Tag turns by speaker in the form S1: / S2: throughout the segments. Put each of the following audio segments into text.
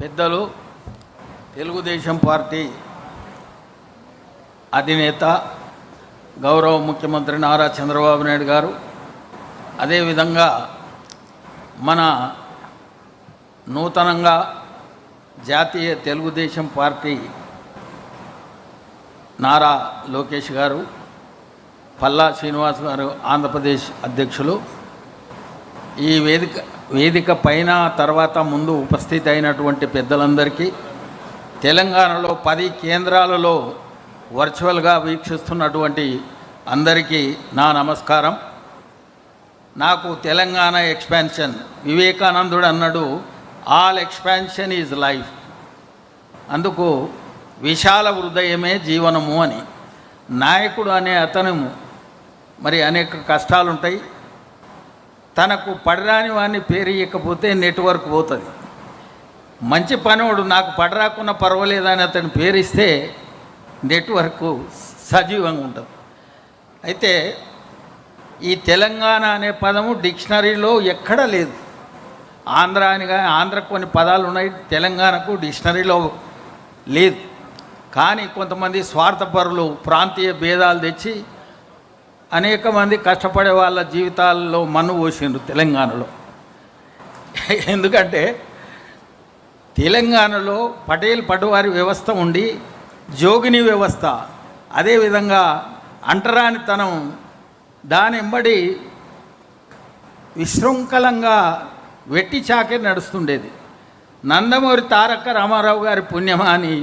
S1: పెద్దలు తెలుగుదేశం పార్టీ అధినేత గౌరవ ముఖ్యమంత్రి నారా చంద్రబాబు నాయుడు గారు, అదేవిధంగా మన నూతనంగా జాతీయ తెలుగుదేశం పార్టీ నారా లోకేష్ గారు, పల్లా శ్రీనివాస్ గారు ఆంధ్రప్రదేశ్ అధ్యక్షులు, ఈ వేదిక పైన తర్వాత ముందు ఉపస్థితి అయినటువంటి పెద్దలందరికీ, తెలంగాణలో 10 కేంద్రాలలో వర్చువల్గా వీక్షిస్తున్నటువంటి అందరికీ నా నమస్కారం. నాకు తెలంగాణ ఎక్స్పాన్షన్, వివేకానందుడు అన్నాడు, ఆల్ ఎక్స్పాన్షన్ ఈజ్ లైఫ్, అందుకు విశాల హృదయమే జీవనము అని. నాయకుడు అనే అతను మరి అనేక కష్టాలుంటాయి. తనకు పడరాని వాడిని పేరు ఇవ్వకపోతే నెట్వర్క్ పోతుంది. మంచి పనివాడు నాకు పడరాకున్నా పర్వాలేదని అతని పేరు ఇస్తే నెట్వర్క్ సజీవంగా ఉంటుంది. అయితే ఈ తెలంగాణ అనే పదము డిక్షనరీలో ఎక్కడా లేదు. ఆంధ్ర అనిగా ఆంధ్రకు కొన్ని పదాలు ఉన్నాయి, తెలంగాణకు డిక్షనరీలో లేదు. కానీ కొంతమంది స్వార్థపరులు ప్రాంతీయ భేదాలు తెచ్చి అనేక మంది కష్టపడే వాళ్ళ జీవితాల్లో మన్ను పోసిండ్రు తెలంగాణలో. ఎందుకంటే తెలంగాణలో పటేల్ పటువారి వ్యవస్థ ఉండి జోగిని వ్యవస్థ, అదేవిధంగా అంటరానితనం, దాని వెంబడి విశృంఖలంగా వెట్టి చాకరి నడుస్తుండేది. నందమూరి తారక రామారావు గారి పుణ్యమా అని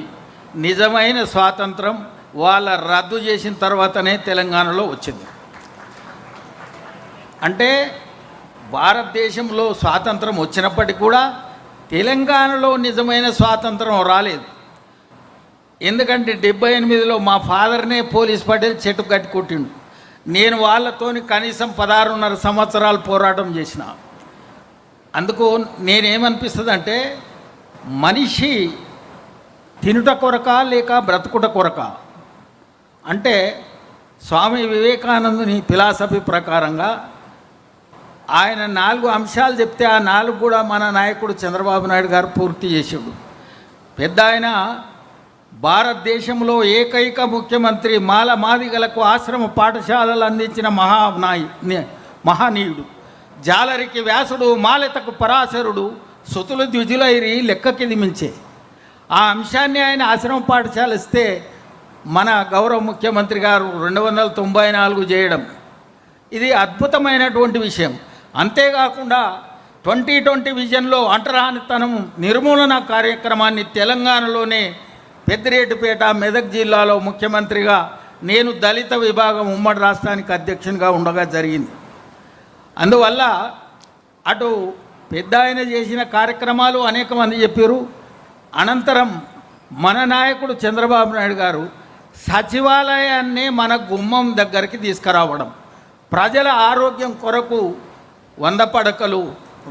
S1: నిజమైన స్వాతంత్రం వాళ్ళ రద్దు చేసిన తర్వాతనే తెలంగాణలో వచ్చింది. అంటే భారతదేశంలో స్వాతంత్రం వచ్చినప్పటికీ కూడా తెలంగాణలో నిజమైన స్వాతంత్రం రాలేదు. ఎందుకంటే 78లో మా ఫాదర్నే పోలీస్ పటేల్ చెట్టు కట్టి కొట్టిండు. నేను వాళ్ళతోని కనీసం 16.5 సంవత్సరాలు పోరాటం చేసిన. అందుకు నేనేమనిపిస్తుంది అంటే, మనిషి తినుట కొరక లేక బ్రతుకుట కొరక అంటే, స్వామి వివేకానందుని ఫిలాసఫీ ప్రకారంగా ఆయన 4 అంశాలు చెప్తే ఆ 4 కూడా మన నాయకుడు చంద్రబాబు నాయుడు గారు పూర్తి చేసాడు. పెద్ద ఆయన భారతదేశంలో ఏకైక ముఖ్యమంత్రి, మాల మాదిగలకు ఆశ్రమ పాఠశాలలు అందించిన మహనీయుడు, జాలరికి వ్యాసుడు, మాలెతకు పరాశరుడు, సుతులు ద్విజులైరి లెక్కకి మించే. ఆ అంశాన్ని ఆయన ఆశ్రమ పాఠశాల ఇస్తే మన గౌరవ ముఖ్యమంత్రి గారు 294 చేయడం ఇది అద్భుతమైనటువంటి విషయం. అంతేకాకుండా 2020 విజన్లో అంటరానితనం నిర్మూలన కార్యక్రమాన్ని తెలంగాణలోనే పెద్దిరెడ్డిపేట, మెదక్ జిల్లాలో ముఖ్యమంత్రిగా నేను దళిత విభాగం ఉమ్మడి రాష్ట్రానికి అధ్యక్షునిగా ఉండగా జరిగింది. అందువల్ల అటు పెద్ద ఆయన చేసిన కార్యక్రమాలు అనేక మంది చెప్పారు. అనంతరం మన నాయకుడు చంద్రబాబు నాయుడు గారు సచివాలయాన్ని మన గుమ్మం దగ్గరికి తీసుకురావడం, ప్రజల ఆరోగ్యం కొరకు 100 పడకలు,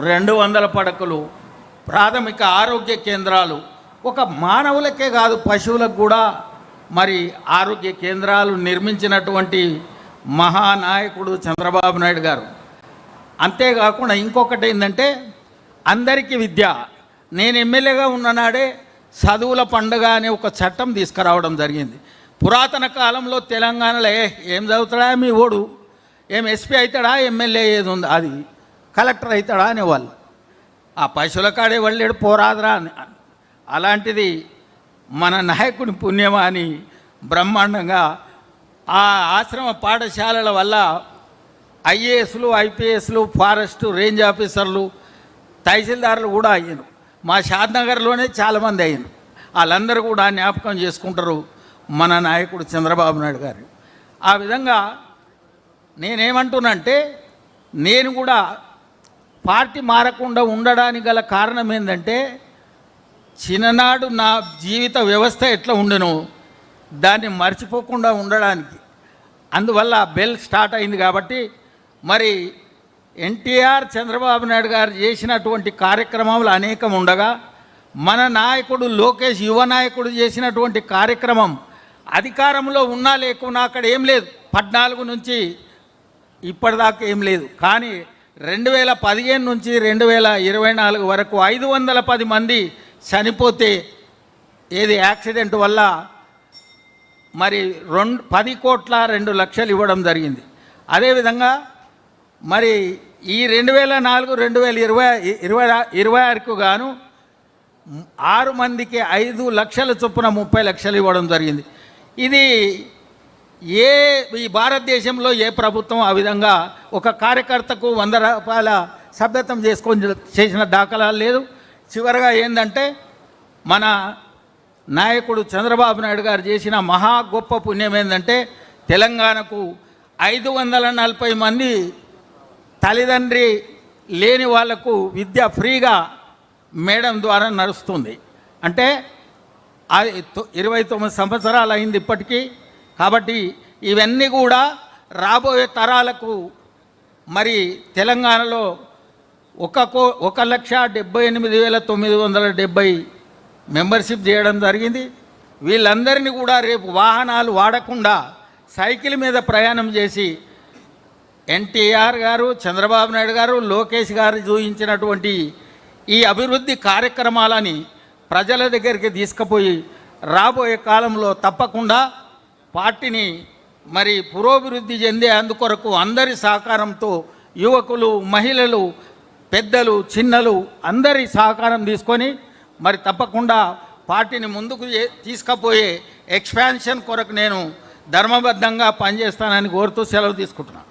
S1: 200 పడకలు, ప్రాథమిక ఆరోగ్య కేంద్రాలు, ఒక మానవులకే కాదు పశువులకు కూడా మరి ఆరోగ్య కేంద్రాలు నిర్మించినటువంటి మహానాయకుడు చంద్రబాబు నాయుడు గారు. అంతేకాకుండా ఇంకొకటి ఏంటంటే, అందరికీ విద్య. నేను ఎమ్మెల్యేగా ఉన్ననాడే చదువుల పండుగ అనే ఒక చట్టం తీసుకురావడం జరిగింది. పురాతన కాలంలో తెలంగాణలో ఏం చదువుతాడా మీ ఓడు, ఏం ఎస్పీ అవుతాడా, ఎమ్మెల్యే ఏది ఉంది అది కలెక్టర్ అవుతాడా అనేవాళ్ళు. ఆ పశువుల కాడే వెళ్ళాడు పోరాదరా అని. అలాంటిది మన నాయకుని పుణ్యమా అని బ్రహ్మాండంగా ఆ ఆశ్రమ పాఠశాలల వల్ల ఐఏఎస్లు, ఐపీఎస్లు, ఫారెస్టు, రేంజ్ ఆఫీసర్లు, తహసీల్దారులు కూడా అయ్యారు. మా షాద్నగర్లోనే చాలామంది అయ్యారు. వాళ్ళందరూ కూడా జ్ఞాపకం చేసుకుంటారు మన నాయకుడు చంద్రబాబు నాయుడు గారు. ఆ విధంగా నేనేమంటున్నానంటే, నేను కూడా పార్టీ మారకుండా ఉండడానికి గల కారణం ఏంటంటే, చిన్ననాడు నా జీవిత వ్యవస్థ ఎట్లా ఉండెనో దాన్ని మర్చిపోకుండా ఉండడానికి. అందువల్ల బెల్ స్టార్ట్ అయింది. కాబట్టి మరి ఎన్టీఆర్, చంద్రబాబు నాయుడు గారు చేసినటువంటి కార్యక్రమాలు అనేకం ఉండగా, మన నాయకుడు లోకేష్ యువ నాయకుడు చేసినటువంటి కార్యక్రమం అధికారంలో ఉన్నా లేకున్నా అక్కడ ఏం లేదు. 14 నుంచి ఇప్పటిదాకా ఏం లేదు. కానీ 2015 నుంచి 2024 వరకు 510 మంది చనిపోతే ఏది యాక్సిడెంట్ వల్ల మరి 10,02,00,000 ఇవ్వడం జరిగింది. అదేవిధంగా మరి ఈ 2004-2026కు గాను 6 మందికి 5 లక్షల చొప్పున 30 లక్షలు ఇవ్వడం జరిగింది. ఇది ఈ భారతదేశంలో ఏ ప్రభుత్వం ఆ విధంగా ఒక కార్యకర్తకు 100 రూపాయల సభ్యత్వం చేసిన దాఖలాలు లేదు. చివరగా ఏంటంటే మన నాయకుడు చంద్రబాబు నాయుడు గారు చేసిన మహా గొప్ప పుణ్యం ఏంటంటే తెలంగాణకు 540 మంది తల్లిదండ్రి లేని వాళ్లకు విద్య ఫ్రీగా మేడం ద్వారా నడుస్తుంది. అంటే 29 సంవత్సరాలు అయింది ఇప్పటికీ. కాబట్టి ఇవన్నీ కూడా రాబోయే తరాలకు మరి తెలంగాణలో 1,78,970 మెంబర్షిప్ చేయడం జరిగింది. వీళ్ళందరినీ కూడా రేపు వాహనాలు వాడకుండా సైకిల్ మీద ప్రయాణం చేసి ఎన్టీఆర్ గారు, చంద్రబాబు నాయుడు గారు, లోకేష్ గారు చూపించినటువంటి ఈ అభివృద్ధి కార్యక్రమాలని ప్రజల దగ్గరికి తీసుకుపోయి రాబోయే కాలంలో తప్పకుండా పార్టీని మరి పురోభివృద్ధి చెందే అందుకొరకు అందరి సహకారంతో యువకులు, మహిళలు, పెద్దలు, చిన్నలు అందరి సహకారం తీసుకొని మరి తప్పకుండా పార్టీని ముందుకు తీసుకుపోయే ఎక్స్పాన్షన్ కొరకు నేను ధర్మబద్ధంగా పనిచేస్తానని కోరుతూ సెలవు తీసుకుంటున్నాను.